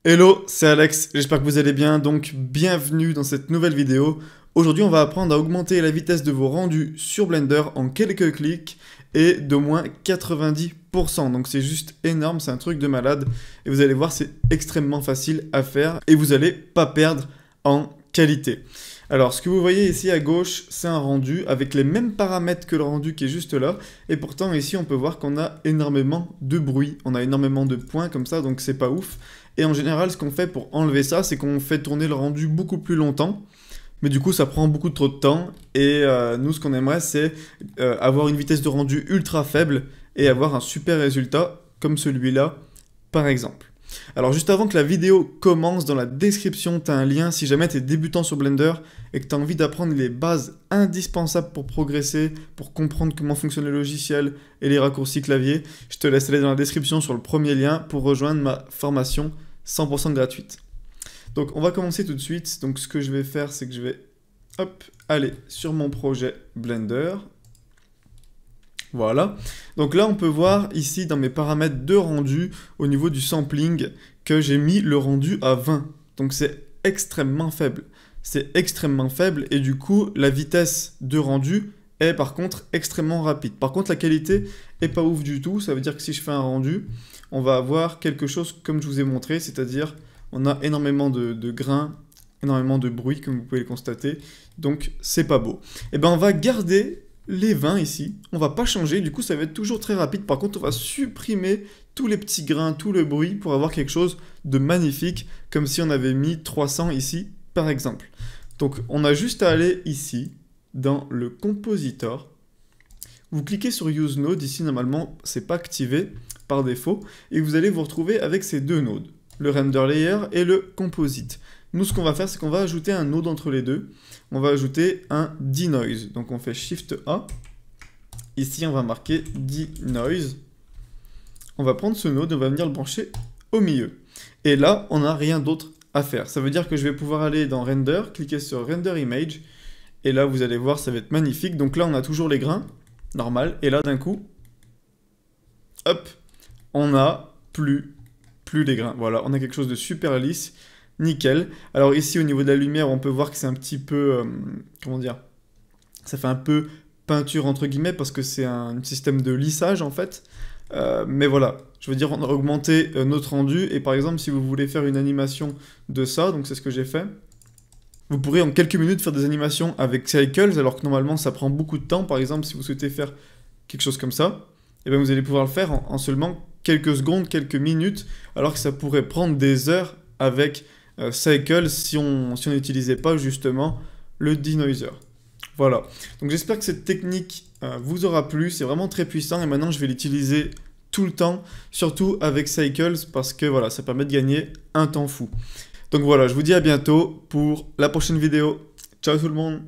Hello, c'est Alex, j'espère que vous allez bien, donc bienvenue dans cette nouvelle vidéo. Aujourd'hui on va apprendre à augmenter la vitesse de vos rendus sur Blender en quelques clics et d'au moins 90%. Donc c'est juste énorme, c'est un truc de malade et vous allez voir c'est extrêmement facile à faire et vous n'allez pas perdre en qualité. Alors ce que vous voyez ici à gauche c'est un rendu avec les mêmes paramètres que le rendu qui est juste là et pourtant ici on peut voir qu'on a énormément de bruit, on a énormément de points comme ça donc c'est pas ouf. Et en général, ce qu'on fait pour enlever ça, c'est qu'on fait tourner le rendu beaucoup plus longtemps. Mais du coup, ça prend beaucoup trop de temps. Et nous, ce qu'on aimerait, c'est avoir une vitesse de rendu ultra faible et avoir un super résultat comme celui-là, par exemple. Alors, juste avant que la vidéo commence, dans la description, tu as un lien si jamais tu es débutant sur Blender et que tu as envie d'apprendre les bases indispensables pour progresser, pour comprendre comment fonctionne le logiciel et les raccourcis clavier. Je te laisse aller dans la description sur le premier lien pour rejoindre ma formation 100% gratuite. Donc, on va commencer tout de suite. Donc, ce que je vais faire, c'est que je vais aller sur mon projet Blender. Voilà. Donc là, on peut voir ici dans mes paramètres de rendu, au niveau du sampling, que j'ai mis le rendu à 20. Donc c'est extrêmement faible. C'est extrêmement faible et du coup, la vitesse de rendu est par contre extrêmement rapide. Par contre, la qualité est pas ouf du tout. Ça veut dire que si je fais un rendu, on va avoir quelque chose comme je vous ai montré, c'est-à-dire on a énormément de grains, énormément de bruit, comme vous pouvez le constater. Donc c'est pas beau. Et ben on va garder les 20 ici, on va pas changer, du coup ça va être toujours très rapide. Par contre on va supprimer tous les petits grains, tout le bruit pour avoir quelque chose de magnifique, comme si on avait mis 300 ici par exemple. Donc on a juste à aller ici dans le compositor, vous cliquez sur use node, ici normalement c'est pas activé par défaut et vous allez vous retrouver avec ces deux nodes, le render layer et le composite. Nous, ce qu'on va faire, c'est qu'on va ajouter un node entre les deux. On va ajouter un denoise. Donc, on fait Shift A. Ici, on va marquer denoise. On va prendre ce node et on va venir le brancher au milieu. Et là, on n'a rien d'autre à faire. Ça veut dire que je vais pouvoir aller dans Render, cliquer sur Render Image. Et là, vous allez voir, ça va être magnifique. Donc là, on a toujours les grains, normal. Et là, d'un coup, on n'a plus les grains. Voilà, on a quelque chose de super lisse. Nickel. Alors ici au niveau de la lumière on peut voir que c'est un petit peu, comment dire, ça fait un peu peinture entre guillemets parce que c'est un système de lissage en fait. Mais voilà, je veux dire on a augmenté notre rendu et par exemple si vous voulez faire une animation de ça, donc c'est ce que j'ai fait, vous pourrez en quelques minutes faire des animations avec Cycles alors que normalement ça prend beaucoup de temps. Par exemple si vous souhaitez faire quelque chose comme ça, et bien vous allez pouvoir le faire en seulement quelques secondes, quelques minutes, alors que ça pourrait prendre des heures avec Cycle si on n'utilisait pas justement le denoiser. Voilà, donc j'espère que cette technique vous aura plu, c'est vraiment très puissant et maintenant je vais l'utiliser tout le temps, surtout avec Cycles parce que voilà, ça permet de gagner un temps fou. Donc voilà, je vous dis à bientôt pour la prochaine vidéo. Ciao tout le monde!